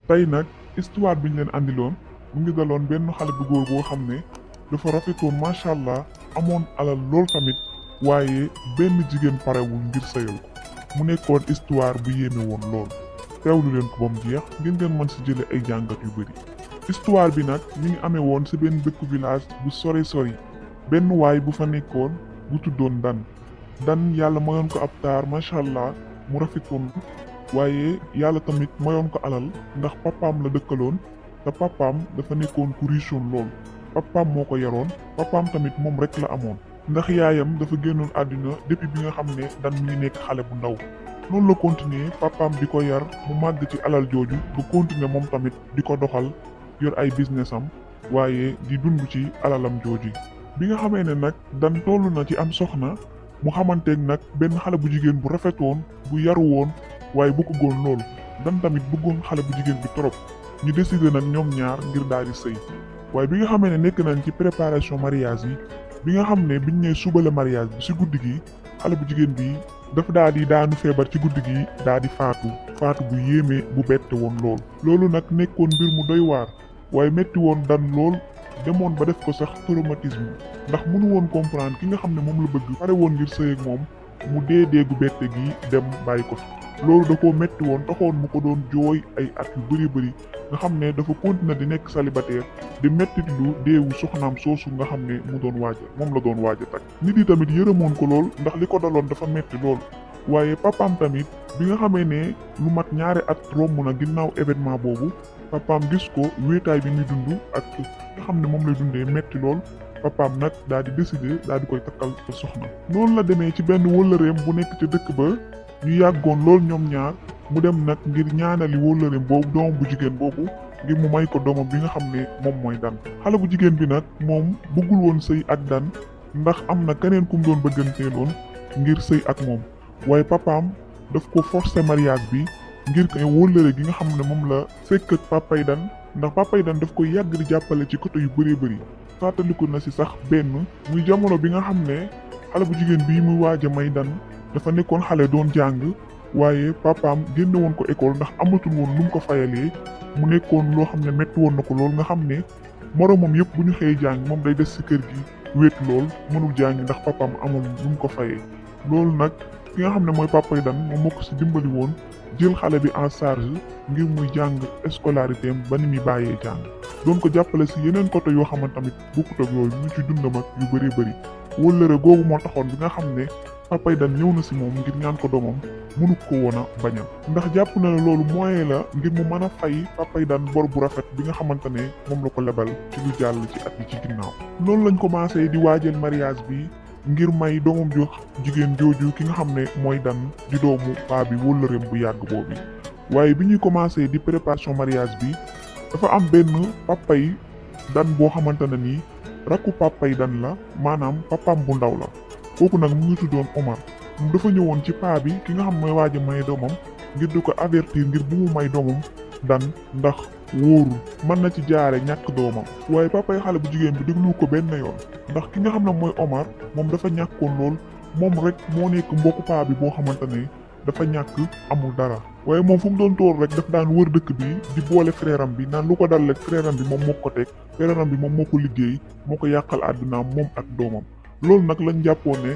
tey nag histoire bi ñu leen andiloon mu ngi daloon benn xale bu góor boo xam ne dafa rafetoon macha allah amoon alal lool tamit waaye benn jigéen parewul ngir sëyal ko mu nekkoon histoire bu yéeme woon lool teewlu leen ko ba mu jeex ngir ngeen mën si jële ay jàngat yu bëri. histoire bi nag mi ngi amee woon si benn dëkku village bu sori benn waay bu fa nekkoon bu tuddoon dan yàlla mayoon ko ab taar macha allah mu rafetoon waaye yàlla tamit mayoon ko alal ndax papaam la dëkkaloon te papaam dafa nekkoon ku richoon lool papaam moo ko yaroon papaam tamit moom rek la amoon ndax yaayam dafa génnoon àdduna depuis bi nga xam ne dan mi ngi nekk xale bu ndaw noonu la continuer papaam di ko yar mu màgg ci alal jooju ba continuer moom tamit di ko doxal yor ay business am waaye di dund ci alalam jooju bi nga xamee ne nag dan toll na ci am soxna mu xamanteeg nag benn xale bu jigéen bu rafetoon bu yaru woon waaye bëggoon lool dan tamit bëggoon xale bu jigéen bi trop ñu décider nag ñoom ñaar ngir daal di sëy waaye bi nga xamee ne nekk nañ ci préparation mariage yi bi nga xam ne biñ ne suba la mariage bi si guddi gi xale bu jigéen bi dafa daal di daanu feebar ci guddi gi daal di faatu bu yéeme bu bette woon loolu nag nekkoon mbir mu doy waar waaye metti woon dan lool demoon ba def ko sax traumatisme ndax mënu woon comprendre ki nga xam ne moom la bëgg pare woon ngir sëy ak moom mu dee gu bette gi dem bàyyi ko fi loolu da koo metti woon taxoon mu ko doon jooy ay at yu bëri nga xam ne dafa continuer di nekk célibataire di metti lu deewu soxnaam soosu nga xam ne moom la doon waaja takk nit yi tamit yërëmoon ko lool ndax li ko daloon dafa metti lool waaye papaam tamit bi nga xamee ne lu mat ñaari at romb na ginnaaw événement boobu papaam gis ko wéetaay bi muy dund ak nga xam ne moom lay dundee metti lool papaam nag daal di décider daal di koy takkal soxna noonu la demee ci benn wëllëreem bu nekk ca dëkk ba ñu yàggoon lool ñoom ñaar mu dem nag ngir ñaanali wóllëreem boobu doomam bu jigéen boobu ngir mu may ko doomam bi nga xam ne moom mooy dan xale bu jigéen bi nag moom bëggul woon sëy ak dan ndax am na keneen ku mu doon bëgganteeloon ngir sëy ak moom waaye papaam daf ko forcer mariage bi ngir ko wóllëre gi nga xam ne moom la fekk ak papay dan ndax papay dan daf koy yàgg di jàppale ci côté yu bëri fàttaliku na si sax benn muy jamono bi nga xam ne xale bu jigéen bii muy waaj a may dan dafa nekkoon xale doon jàng waaye papaam génne woon ko école ndax amatul woon lu mu ko fayalee mu nekkoon loo xam ne métti woon na ko lool nga xam ne moromam yëpp bu ñu xëyee jàng moom day des ci kër gi wéet lool mënul jàng ndax papaam amul lu mu ko fayee loolu nag ki nga xam ne mooy papay dan moom moo ko ci dimbali woon jël xale bi en charge ngir muy jàng scolarité am ba ni muy bàyyee jàng doon ko jàppale ci yeneen côté yoo xamante tamit bokkut ak yooyu ñu ci dundam ak yu bëri wóllëre googu moo taxoon bi nga xam ne papay dan ñëw na ci moom ngir ñaan ko doomam mënu ko woon a bañal ndax jàpp na ne loolu moyen la ngir mu mën a fay papay dan bor bu rafet bi nga xamante ne moom la ko lebal ci lu jàll ci at yi ci ginnaaw noonu lañ commencé di waajal mariage bi ngir may doomam ju jigéen jooju ki nga xam ne mooy dan di doomu paa bi wóllëreem bu yàgg boobu waaye bi ñuy commencé di préparation mariage bi dafa am benn papay dan boo xamante ne nii rakku papay dan la maanaam papaam bu ndaw la kooku nag mu ngi tuddoon Omar moom dafa ñëwoon ci paa bi ki nga xam mooy waaj a may doomam ngir di ko avertir ngir bu mu may doomam dan ndax wóorul mën na ci jaare ñàkk doomam waaye papay xale bu jigéen bi déglu ko benn yoon ndax ki nga xam ne mooy Omar moom dafa ñàkkoon lool moom rek moo nekk mbokku paa bi boo xamante ne dafa ñàkk amul dara waaye moom fu mu doon toor rek daf daan wër dëkk bi di boole frère am bi naan lu ko dal rek frère am bi moom moo ko teg frère am bi moom moo ko liggéey moo ko yàqal àddinaam moom ak doomam loolu nag lañ jàppoon ne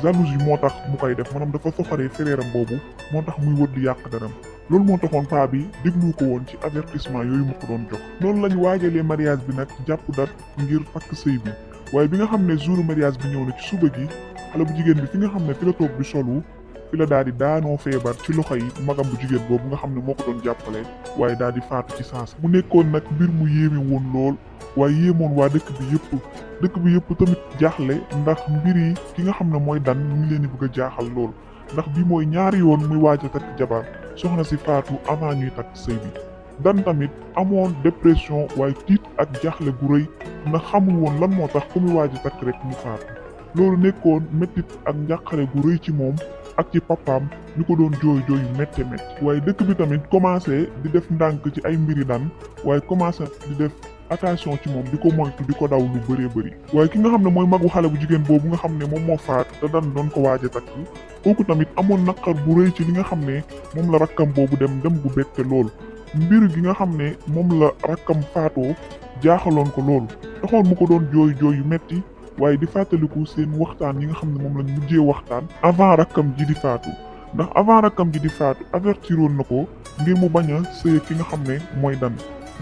jalousie moo tax mu koy def maanaam dafa soxaree frère am boobu moo tax muy wër di yàq daram loolu moo taxoon paa bi déglu ko woon ci avertissement yooyu mu ko doon jox noonu lañ waajalee mariage bi nag jàpp dat ngir takk sëy bi waaye bi nga xam ne jour mariage bi ñëw na ci suba gi xale bu jigéen bi fi nga xam ne fi la toog di solu fi la daal di daanoo feebar ci loxo yi magam bu jigéen boobu nga xam ne moo ko doon jàppale waaye daal di faatu ci saasa mu nekkoon nag mbir mu yéeme woon lool waaye yéemoon waa dëkk bi yëpp tamit jaaxle ndax mbir yi ki nga xam ne mooy dan mu ngi leen di bëgg a jaaxal lool ndax bi mooy ñaari yoon muy waaj a takk jabar soxna si faatu avant ñuy takk sëy bi dan tamit amoon dépression waaye tiit ak jaaxle gu rëy ndax xamul woon lan moo tax ku muy waaj a takk rek mu faatu loolu nekkoon méttit ak njàqare gu rëy ci moom ak ci papaam ñu ko doon jooy yu métte waaye dëkk bi tamit commencé di def ndànk ci ay mbiri dan waaye commencé di def attention ci moom di ko moytu di ko daw lu bëree waaye ki nga xam ne mooy magu xale bu jigéen boobu nga xam ne moom moo faat te dan doon ko waaj a takk kooku tamit amoon naqar bu rëy ci li nga xam ne moom la rakkam boobu dem gu bette lool mbir gi nga xam ne moom la rakkam faatoo jaaxaloon ko loolu taxoon mu ko doon jooy jooy yu metti waaye di fàttaliku seen waxtaan yi nga xam ne moom lañ mujjee waxtaan avant rakkam ji di faatu ndax avant rakkam ji di faatu avertiroon na ko ngir mu bañ a sëy ki nga xam ne mooy Dan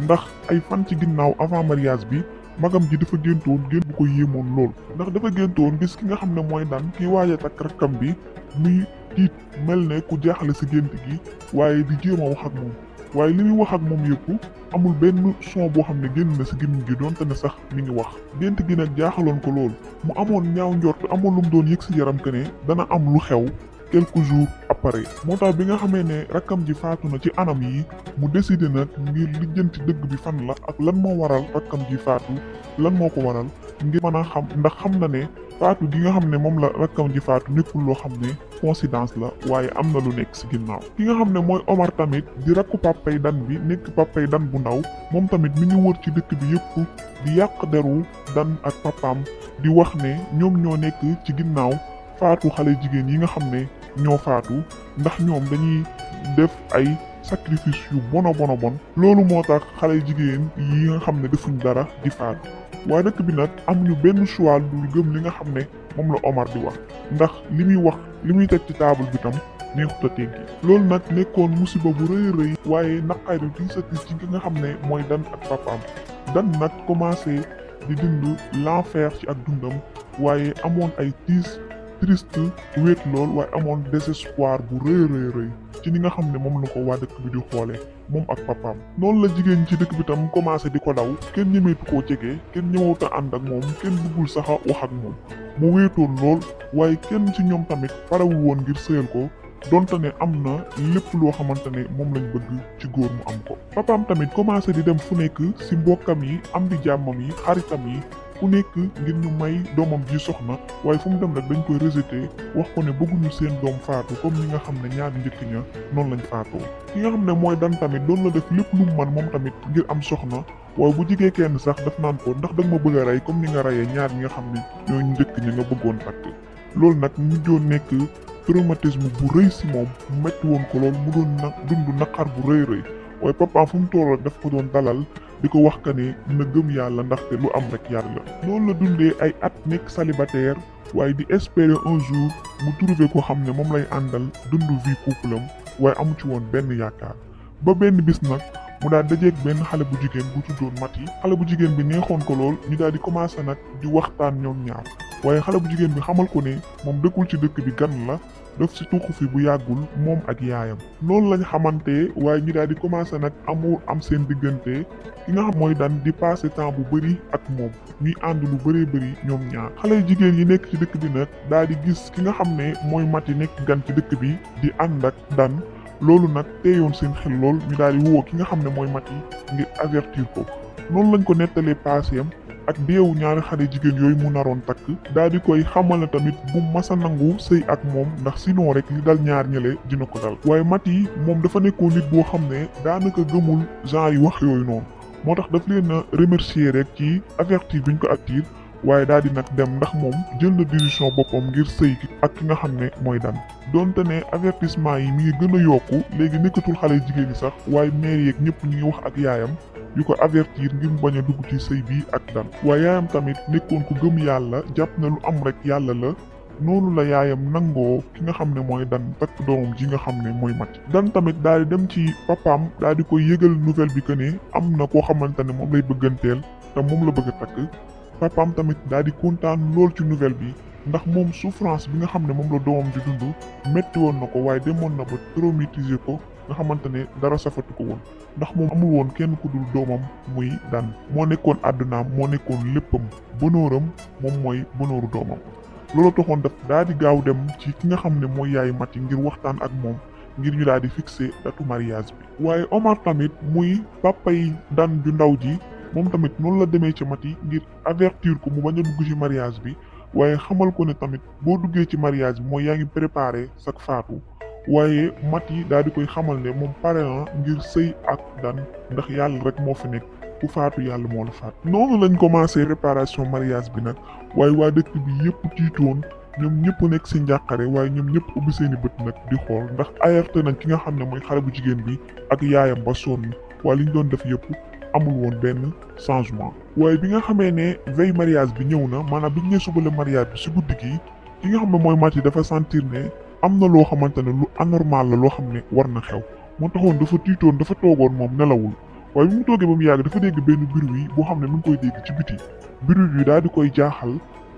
ndax ay fan ci ginnaaw avant mariage bi magam ji dafa géntoon gént bu ko yéemoon lool ndax dafa géntoon gis ki nga xam ne mooy Dan ki waaj a takk rakkam bi muy tiit mel ne ku jaaxle si gént gi waaye di jéem a wax ak moom waaye li muy wax ak moom yëpp amul benn son boo xam ne génn na si gémmiñ gi doonte ne sax mi ngi wax gént gi nag jaaxaloon ko lool mu amoon ñaaw njort amoon lu mu doon yëg si yaram que ne dana am lu xew quelques jours après moo tax bi nga xamee ne rakkam ji faatu na ci anam yi mu décidé nag ngir lijjanti dëgg bi fan la ak lan moo waral rakkam ji faatu lan moo ko waral ngir mën a xam ndax xam na ne faatu gi nga xam ne moom la rakkam ji faatu nekkul loo xam ne coïncidence la waaye am na lu nekk si ginnaaw ki nga xam ne mooy Omar tamit di rakku papay Dan bi nekk papay Dan bu ndaw moom tamit mi ngi wër ci dëkk bi yëpp di yàq deru Dan ak papaam di wax ne ñoom ñoo nekk ci ginnaaw faatu xale jigéen yi nga xam ne ñoo faatu ndax ñoom dañuy def ay sacrifice yu bona bon loolu moo tax xale jigéen yi nga xam ne defuñ dara di faatu waaye dëkk bi nag am ñu benn choix dul gëm li nga xam ne moom la Omar di wax ndax li muy wax li muy teg ci table bi tam neexut a teggi loolu nag nekkoon musiba bu rëy rëy waaye naqari tiisati ci ki nga xam ne mooy Dan ak papaam Dan nag commencé di dund l'enfer ci ak dundam waaye amoon ay triste wéet lool waaye amoon désespoir bu rëy ci ni nga xam ne moom la ko waa dëkk bi di xoole moom ak papaam noonu la jigéen ci dëkk bi tam commencé di ko daw kenn ñemeetu koo jege kenn ñëwut a ànd ak moom kenn bëggul sax a wax ak moom mu wéetoon lool waaye kenn ci ñoom tamit parewul woon ngir sëyal ko donte ne am na lépp loo xamante ne moom lañ bëgg ci góor mu am ko papaam tamit commencé di dem fu nekk si mbokkam yi am di jàmmam yi xaritam yi ku nekk ngir ñu may doomam ji soxna waaye fu mu dem rek dañ koy rejeté wax ko ne bëgguñu seen doom faatu comme ñi nga xam ne ñaari njëkk ña noonu lañ faatoo ki nga xam ne mooy Dan tamit doon la def lépp lu mu man moom tamit ngir am soxna waaye bu jigee kenn sax daf naan ko ndax danga ma bëgg a rey comme ni nga reyee ñaar ñi nga xam ne ñooy njëkk ñi nga bëggoon takk loolu nag mujjoon nekk traumatisme bu rëy si moom mu metti woon ko lool mu doon dund naqar bu rëy waaye papaam fu mu toll daf ko doon dalal di ko wax que ne na gëm yàlla ndaxte lu am rek yàlla noonu la dundee ay at nekk célibataire waaye di espérer un jour mu trouver ko xam ne moom lay àndal dund vie couple am waaye amu ci woon benn yaakaar ba benn bis nag mu daal dajeeg benn xale bu jigéen bu tuddoon Mati xale bu jigéen bi neexoon ko lool ñu daal di commencé nag di waxtaan ñoom ñaar waaye xale bu jigéen bi xamal ko ne moom dëkkul ci dëkk bi gan la daf si tuxu fi bu yàggul moom ak yaayam noonu lañ xamante waaye ñu daal di commencé nag am seen diggante ki nga xam mooy Dan di passé temps bu bëri ak moom ñuy ànd lu bëree bëri ñoom ñaar xale jigéen yi nekk ci dëkk bi nag daal di gis ki nga xam ne mooy Mati nekk gan ci dëkk bi di ànd ak Dan loolu nag teeyoon seen xel lool ñu daal di woo ki nga xam ne mooy Mati ngir avertir ko noonu lañ ko nettalee passéem ak deewu ñaari xale jigéen yooyu mu naroon takk daal di koy xamal na tamit bu masa nangu sëy ak moom ndax sinon rek li dal ñaar ñële dina ko dal waaye Mati moom dafa nekkoon nit boo xam ne daanaka gëmul genre yi wax yooyu noonu moo tax daf leen a remercier rek ci avertir biñ ko active waaye daal di nag dem ndax moom jël na décision boppam ngir sëy ak ki nga xam ne mooy Dan donte ne avertissement yi mi ngi gën a yokku léegi nekkatul xale jigéen yi sax waaye mère yeeg ñëpp ñu ngi wax ak yaayam yu ko avertir ngir mu bañ a dugg ci sëy bi ak Dan waaye yaayam tamit nekkoon ko gëm yàlla jàpp na lu am rek yàlla la noonu la yaayam nangoo ki nga xam ne mooy Dan takk doomam ji nga xam ne mooy Mati Dan tamit daal di dem ci papaam daal di koy yëgal nouvelle bi que ne am na koo xamante ne moom lay bëgganteel te moom la bëgg a takk papaam tamit daal di kontaan lool ci nouvelle bi ndax moom souffrance bi nga xam ne moom la doomam di dund métti woon na ko waaye demoon na ba traumatiser ko nga xamante ne dara safatu ko woon ndax moom amul woon kenn ku dul doomam muy Dan moo nekkoon àddunaam moo nekkoon léppam bonooram moom mooy bonooru doomam loolu taxoon daf daal di gaaw dem ci ki nga xam ne mooy yaay Mati ngir waxtaan ak moom ngir ñu daal di fixer datu mariage bi waaye Omar tamit muy papay Dan ju ndaw ji moom tamit noonu la demee ci Mati ngir avertir ko mu bañ a dugg ci mariage bi waaye xamal ko ne tamit boo duggee ci mariage bi mooy yaa ngi préparé sak faatu waaye Mati daal di koy xamal ne moom pare na ngir sëy ak Dan ndax yàlla rek moo fi nekk ku faatu yàlla moo la faatu noonu lañ commencé préparation mariage bi nag waaye waa dëkk bi yëpp tiitoon ñoom ñëpp nekk ci njàqare waaye ñoom ñëpp ubbi seeni bët nag di xool ndax alerté nañ ki nga xam ne mooy xale bu jigéen bi ak yaayam ba sonn waaye li ñu doon def yëpp amul woon benn changement. waaye bi nga xamee ne veille mariage bi ñëw na maanaam bi ñu nee suba la mariage bi si guddi gi ki nga xam ne mooy Maty dafa sentir ne am na loo xamante ne lu anormal la loo xam ne war na xew moo taxoon dafa tiitoon dafa toogoon moom nelawul waaye bi mu toogee ba mu yàgg dafa dégg benn bruit boo xam ne mu ngi koy dégg ci biti bruit bi daal di koy jaaxal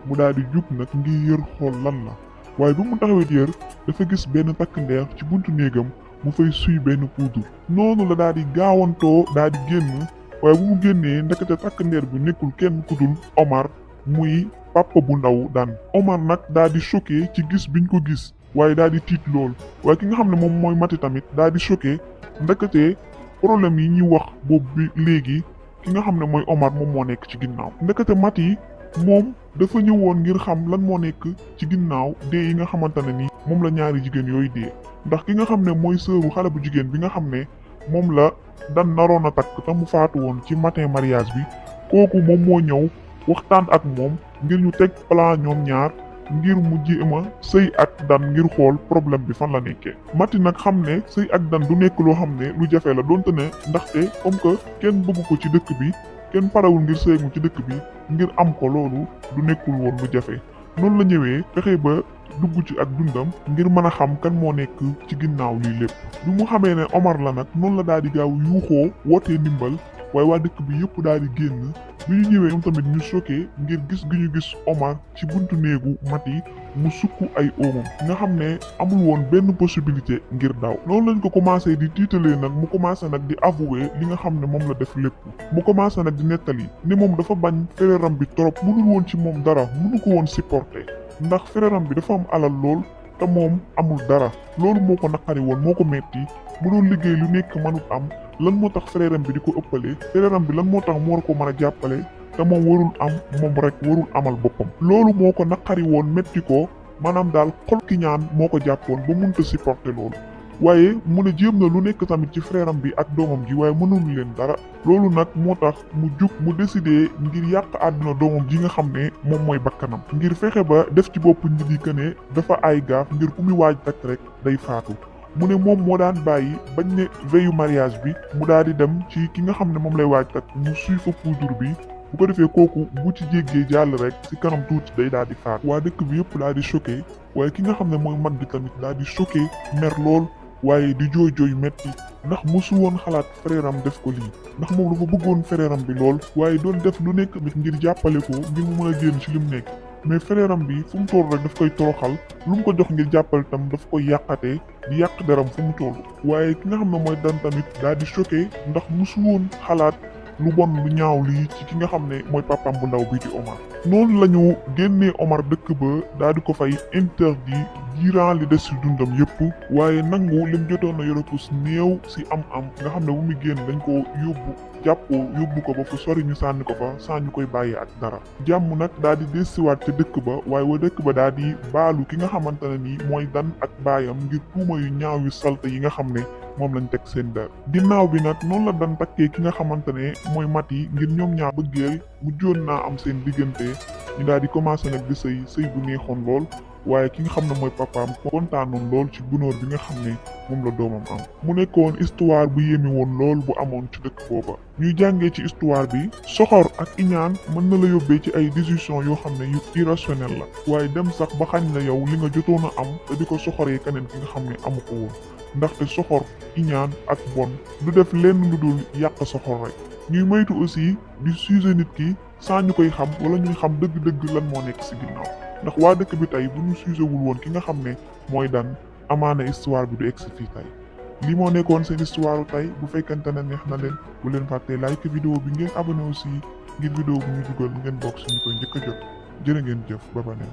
mu daal di jug nag ngir yër xool lan la waaye bi mu taxawee di yër dafa gis benn takk ndeer ci buntu néegam mu fay suy benn poudre noonu la daal di gaawantoo daal di génn waaye bu mu génnee ndekete takk ndeer bi nekkul kenn ku dul Omar muy papa bu ndaw Dan. Omar nag daal di choqué ci gis biñ ko gis waaye daal di tiit lool waaye ki nga xam ne moom mooy Maty tamit daal di choqué ndekete problème yi ñuy wax boobu bi léegi ki nga xam ne mooy Omar moom moo nekk ci ginnaaw ndekete Maty moom dafa ñëwoon ngir xam lan moo nekk ci ginnaaw dee yi nga xamante ne ni moom la ñaari jigéen yooyu dee ndax ki nga xam ne mooy sëru xale bu jigéen bi nga xam ne moom la Dan naroon a takk te mu faatu woon ci matin mariage bi kooku moom moo ñëw waxtaan ak moom ngir ñu teg plan ñoom ñaar ngir mu jéem a sëy ak Dan ngir xool problème bi fan la nekkee. Maty nag xam ne sëy ak Dan du nekk loo xam ne lu jafe la donte ne ndaxte comme que kenn bëgg ko ci dëkk bi kenn parewul ngir sëy mu ci dëkk bi ngir am ko loolu du nekkul woon lu jafe noonu la ñëwee fexe ba dugg ci ak dundam ngir mën a xam kan moo nekk ci ginnaaw lii lépp bi mu xamee ne Omar la nag noonu la daal di gaaw yuuxoo wootee ndimbal waaye waa dëkk bi yëpp daal di génn bi ñu ñëwee ñoom tamit ñu choqué ngir gis gi ñu gis Omar ci buntu néegu Maty mu sukk ay oomam nga xam ne amul woon benn possibilité ngir daw noonu lañ ko commencé di tiitalee nag mu commencé nag di avouer li nga xam ne moom la def lépp mu commencé nag di nettali ni moom dafa bañ frèram bi trop mënul woon ci moom dara mënu ko woon supporter ndax frèram bi dafa am alal lool te moom amul dara loolu moo ko naqari woon moo ko metti mu doon liggéey lu nekk mënut am lan moo tax frèram bi di ko ëppale frèram bi lan moo tax mu war ko mën a jàppale te moom warul am moom rek warul amal boppam loolu moo ko naqari woon metti ko maanaam daal xol ki ñaan moo ko jàppoon ba mënta supporter loolu waaye mu ne jéem na lu nekk tamit ci frèram bi ak doomam ji waaye mënul leen dara loolu nag moo tax mu jug mu décidé ngir yàq àdduna doomam ji nga xam ne moom mooy bakkanam ngir fexe ba def ci bopp nit yi que ne dafa ay gaaf ngir ku muy waaj takk rek day faatu mu ne moom moo daan bàyyi bañ ne veillu mariage bi mu daal di dem ci ki nga xam ne moom lay waaj takk mu suy fa poudre bi bu ko defee kooku bu ci jéggee jàll rek ci kanam tuuti day daal di faatu waa dëkk bi yëpp daal di choqué waaye ki nga xam ne mooy mag bi tamit daal di choqué mer lool waaye di jooy metti ndax mosu woon xalaat frère am def ko lii ndax moom dafa bëggoon frère am bi lool waaye doon def lu nekk tamit ngir jàppale ko ngir mu mën a génn ci li mu nekk mais frère am bi fu mu toll rek daf koy toroxal lu mu ko jox ngir jàppale tam daf koy yàqatee di yàq deram fu mu toll waaye ki nga xam ne mooy Dan tamit daal di choqué ndax mosu woon xalaat lu bon lu ñaaw lii ci ki nga xam ne mooy papam bu ndaw bii di Omar noonu la ñu génnee Omar dëkk ba daal di ko fay interdit durant li des ci dundam yëpp waaye nangu lim jotoon na yore ko si néew si am-am nga xam ne bu muy génn dañ ko yóbbu ko ba fu sori ñu sànni ko fa saa ñu koy bàyyi ak dara jàmm nag daal di desiwaat ca dëkk ba waaye wa dëkk ba daal di baalu ki nga xamante ne nii mooy Dan ak baayam ngir tuuma yu ñaaw yu salte yi nga xam ne moom lañ teg seen der ginnaaw bi nag noonu la Dan takkee ki nga xamante ne mooy Maty ngir ñoom ñaar bëggeel mujjoon naa am seen diggante ñu daal di commencé nag di sëy bu neexoon lool waaye ki nga xam ne mooy papaam kontaanoon lool ci gunóor bi nga xam ne moom la doomam am mu nekkoon histoire bu yéeme woon lool bu amoon ci dëkk booba ñuy jàngee ci histoire bi soxor ak iñaan mën na la yóbbee ci ay décision yoo xam ne yu irrationnel la waaye dem sax ba xañ la yow li nga jotoon a am te di ko soxoree keneen ki nga xam ne amu ko woon ndaxte soxor iñaan ak bon du def lenn lu dul yàq soxor rek ñuy moytu aussi di sujet nit ki sans ñu koy xam wala ñuy xam dëgg-dëgg lan moo nekk ci ginnaaw ndax waa dëkk bi tey bu ñu sujet wul woon ki nga xam ne mooy Dan amaana histoire bi du egsi fii tey lii moo nekkoon seen histoire tey bu fekkante ne neex na leen bu leen fàttee like vidéo bi ngeen abonné aussi ngir vidéo bu ñu dugal ngeen bokk suñu koy njëkk a jot jërë ngeen jëf ba baneen